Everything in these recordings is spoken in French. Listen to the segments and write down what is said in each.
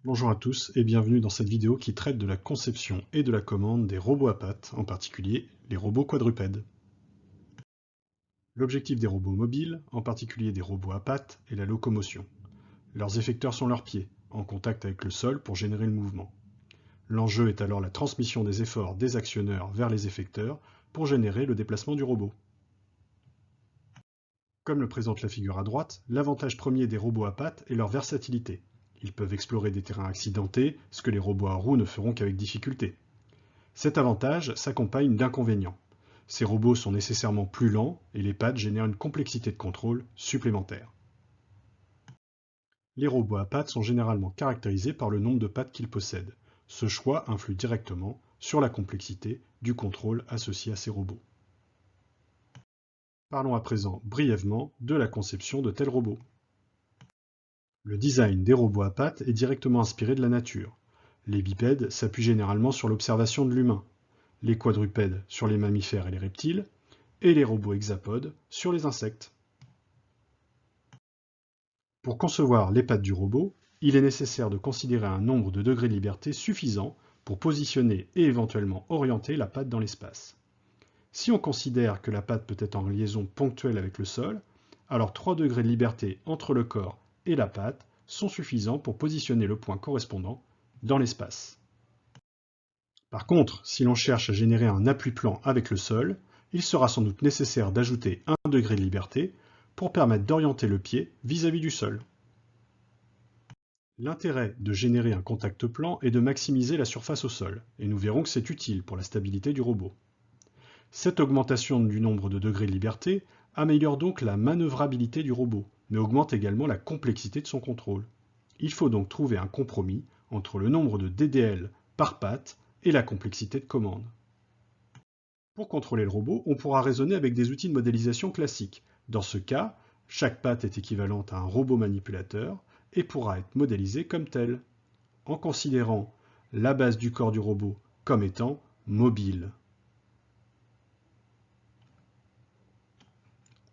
Bonjour à tous et bienvenue dans cette vidéo qui traite de la conception et de la commande des robots à pattes, en particulier les robots quadrupèdes. L'objectif des robots mobiles, en particulier des robots à pattes, est la locomotion. Leurs effecteurs sont leurs pieds, en contact avec le sol pour générer le mouvement. L'enjeu est alors la transmission des efforts des actionneurs vers les effecteurs pour générer le déplacement du robot. Comme le présente la figure à droite, l'avantage premier des robots à pattes est leur versatilité. Ils peuvent explorer des terrains accidentés, ce que les robots à roues ne feront qu'avec difficulté. Cet avantage s'accompagne d'inconvénients. Ces robots sont nécessairement plus lents et les pattes génèrent une complexité de contrôle supplémentaire. Les robots à pattes sont généralement caractérisés par le nombre de pattes qu'ils possèdent. Ce choix influe directement sur la complexité du contrôle associé à ces robots. Parlons à présent brièvement de la conception de tels robots. Le design des robots à pattes est directement inspiré de la nature. Les bipèdes s'appuient généralement sur l'observation de l'humain, les quadrupèdes sur les mammifères et les reptiles, et les robots hexapodes sur les insectes. Pour concevoir les pattes du robot, il est nécessaire de considérer un nombre de degrés de liberté suffisant pour positionner et éventuellement orienter la patte dans l'espace. Si on considère que la patte peut être en liaison ponctuelle avec le sol, alors 3 degrés de liberté entre le corps et la patte sont suffisants pour positionner le point correspondant dans l'espace. Par contre, si l'on cherche à générer un appui-plan avec le sol, il sera sans doute nécessaire d'ajouter 1 degré de liberté pour permettre d'orienter le pied vis-à-vis du sol. L'intérêt de générer un contact plan est de maximiser la surface au sol, et nous verrons que c'est utile pour la stabilité du robot. Cette augmentation du nombre de degrés de liberté améliore donc la manœuvrabilité du robot, mais augmente également la complexité de son contrôle. Il faut donc trouver un compromis entre le nombre de DDL par patte et la complexité de commande. Pour contrôler le robot, on pourra raisonner avec des outils de modélisation classiques. Dans ce cas, chaque patte est équivalente à un robot manipulateur et pourra être modélisée comme tel, en considérant la base du corps du robot comme étant mobile.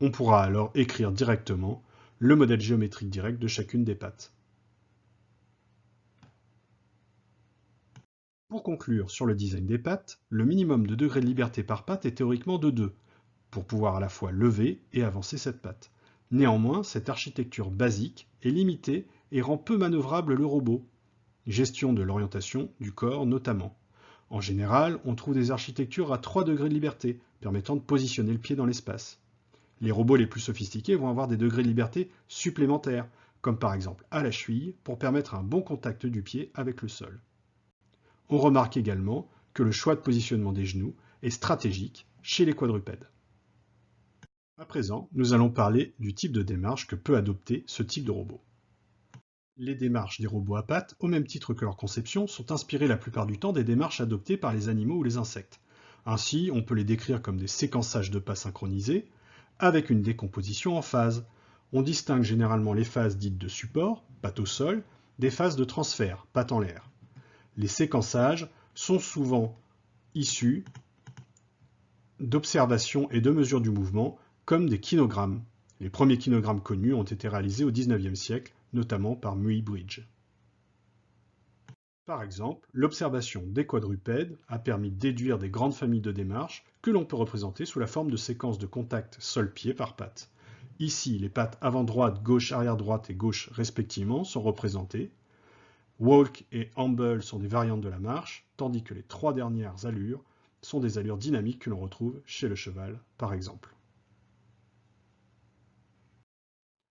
On pourra alors écrire directement le modèle géométrique direct de chacune des pattes. Pour conclure sur le design des pattes, le minimum de degrés de liberté par patte est théoriquement de 2, pour pouvoir à la fois lever et avancer cette patte. Néanmoins, cette architecture basique est limitée et rend peu manœuvrable le robot. Gestion de l'orientation du corps notamment. En général, on trouve des architectures à 3 degrés de liberté, permettant de positionner le pied dans l'espace. Les robots les plus sophistiqués vont avoir des degrés de liberté supplémentaires, comme par exemple à la cheville, pour permettre un bon contact du pied avec le sol. On remarque également que le choix de positionnement des genoux est stratégique chez les quadrupèdes. À présent, nous allons parler du type de démarche que peut adopter ce type de robot. Les démarches des robots à pattes, au même titre que leur conception, sont inspirées la plupart du temps des démarches adoptées par les animaux ou les insectes. Ainsi, on peut les décrire comme des séquençages de pas synchronisés, avec une décomposition en phases. On distingue généralement les phases dites de support, patte au sol, des phases de transfert, patte en l'air. Les séquençages sont souvent issus d'observations et de mesures du mouvement, comme des kinogrammes. Les premiers kinogrammes connus ont été réalisés au XIXe siècle, notamment par Muybridge. Par exemple, l'observation des quadrupèdes a permis de déduire des grandes familles de démarches que l'on peut représenter sous la forme de séquences de contact sol-pied par patte. Ici, les pattes avant-droite, gauche, arrière-droite et gauche respectivement sont représentées. Walk et Amble sont des variantes de la marche, tandis que les 3 dernières allures sont des allures dynamiques que l'on retrouve chez le cheval, par exemple.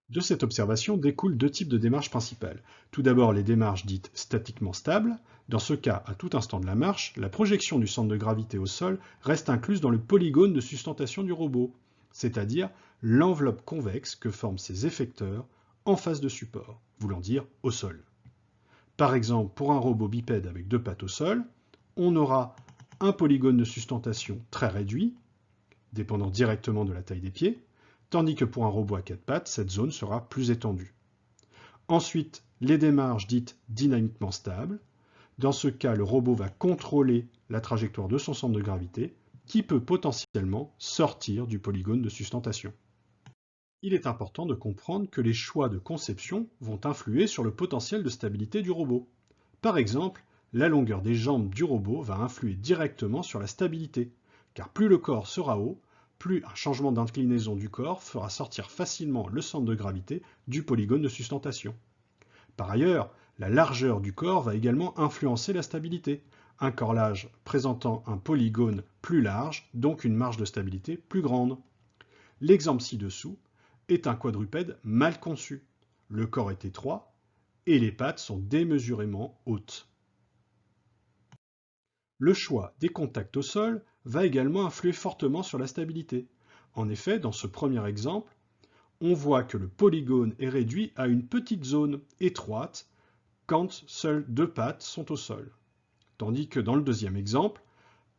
De cette observation découlent 2 types de démarches principales. Tout d'abord, les démarches dites statiquement stables. Dans ce cas, à tout instant de la marche, la projection du centre de gravité au sol reste incluse dans le polygone de sustentation du robot, c'est-à-dire l'enveloppe convexe que forment ses effecteurs en face de support, voulant dire au sol. Par exemple, pour un robot bipède avec 2 pattes au sol, on aura un polygone de sustentation très réduit, dépendant directement de la taille des pieds, tandis que pour un robot à 4 pattes, cette zone sera plus étendue. Ensuite, les démarches dites dynamiquement stables. Dans ce cas, le robot va contrôler la trajectoire de son centre de gravité, qui peut potentiellement sortir du polygone de sustentation. Il est important de comprendre que les choix de conception vont influer sur le potentiel de stabilité du robot. Par exemple, la longueur des jambes du robot va influer directement sur la stabilité, car plus le corps sera haut, plus un changement d'inclinaison du corps fera sortir facilement le centre de gravité du polygone de sustentation. Par ailleurs, la largeur du corps va également influencer la stabilité. Un corps présentant un polygone plus large, donc une marge de stabilité plus grande. L'exemple ci-dessous est un quadrupède mal conçu. Le corps est étroit et les pattes sont démesurément hautes. Le choix des contacts au sol va également influer fortement sur la stabilité. En effet, dans ce premier exemple, on voit que le polygone est réduit à une petite zone étroite quand seules deux pattes sont au sol. Tandis que dans le deuxième exemple,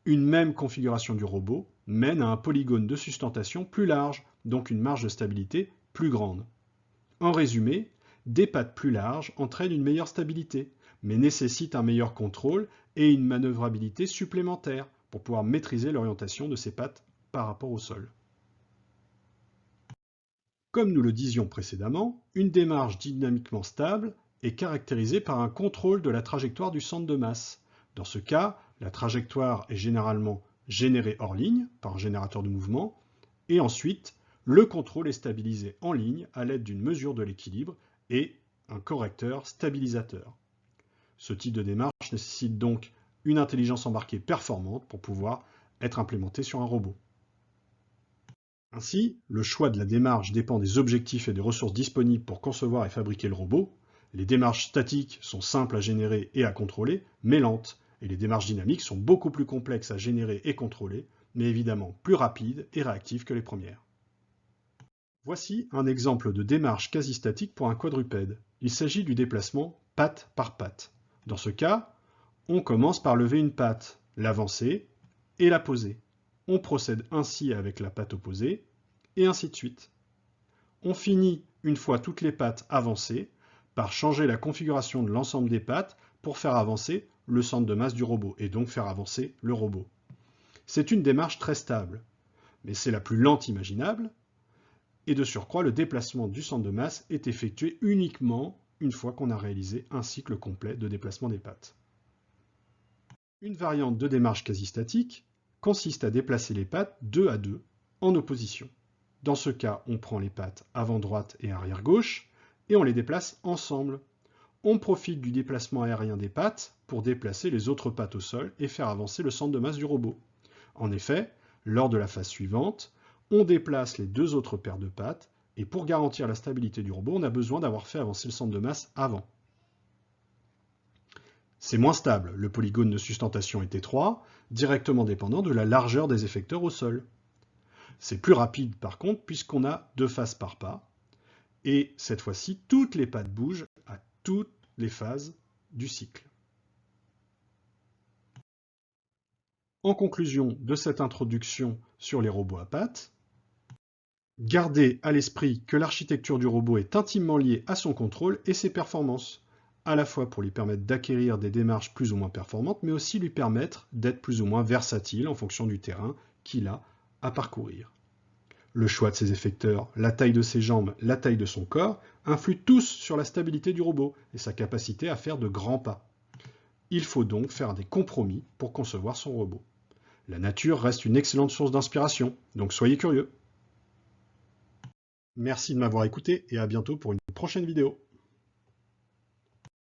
une même configuration du robot mène à un polygone de sustentation plus large, donc une marge de stabilité plus grande. En résumé, des pattes plus larges entraînent une meilleure stabilité, mais nécessitent un meilleur contrôle et une manœuvrabilité supplémentaire pour pouvoir maîtriser l'orientation de ces pattes par rapport au sol. Comme nous le disions précédemment, une démarche dynamiquement stable est caractérisée par un contrôle de la trajectoire du centre de masse. Dans ce cas, la trajectoire est généralement générée hors ligne par un générateur de mouvement, et ensuite, le contrôle est stabilisé en ligne à l'aide d'une mesure de l'équilibre et un correcteur stabilisateur. Ce type de démarche nécessite donc une intelligence embarquée performante pour pouvoir être implémentée sur un robot. Ainsi, le choix de la démarche dépend des objectifs et des ressources disponibles pour concevoir et fabriquer le robot. Les démarches statiques sont simples à générer et à contrôler, mais lentes, et les démarches dynamiques sont beaucoup plus complexes à générer et contrôler, mais évidemment plus rapides et réactives que les premières. Voici un exemple de démarche quasi statique pour un quadrupède. Il s'agit du déplacement patte par patte. Dans ce cas, on commence par lever une patte, l'avancer et la poser. On procède ainsi avec la patte opposée, et ainsi de suite. On finit, une fois toutes les pattes avancées, par changer la configuration de l'ensemble des pattes pour faire avancer le centre de masse du robot, et donc faire avancer le robot. C'est une démarche très stable, mais c'est la plus lente imaginable, et de surcroît, le déplacement du centre de masse est effectué uniquement une fois qu'on a réalisé un cycle complet de déplacement des pattes. Une variante de démarche quasi statique consiste à déplacer les pattes deux à deux en opposition. Dans ce cas, on prend les pattes avant droite et arrière gauche et on les déplace ensemble. On profite du déplacement aérien des pattes pour déplacer les autres pattes au sol et faire avancer le centre de masse du robot. En effet, lors de la phase suivante, on déplace les deux autres paires de pattes et pour garantir la stabilité du robot, on a besoin d'avoir fait avancer le centre de masse avant. C'est moins stable, le polygone de sustentation est étroit, directement dépendant de la largeur des effecteurs au sol. C'est plus rapide par contre puisqu'on a deux phases par pas, et cette fois-ci, toutes les pattes bougent à toutes les phases du cycle. En conclusion de cette introduction sur les robots à pattes, gardez à l'esprit que l'architecture du robot est intimement liée à son contrôle et ses performances, à la fois pour lui permettre d'acquérir des démarches plus ou moins performantes, mais aussi lui permettre d'être plus ou moins versatile en fonction du terrain qu'il a à parcourir. Le choix de ses effecteurs, la taille de ses jambes, la taille de son corps, influent tous sur la stabilité du robot et sa capacité à faire de grands pas. Il faut donc faire des compromis pour concevoir son robot. La nature reste une excellente source d'inspiration, donc soyez curieux. Merci de m'avoir écouté et à bientôt pour une prochaine vidéo.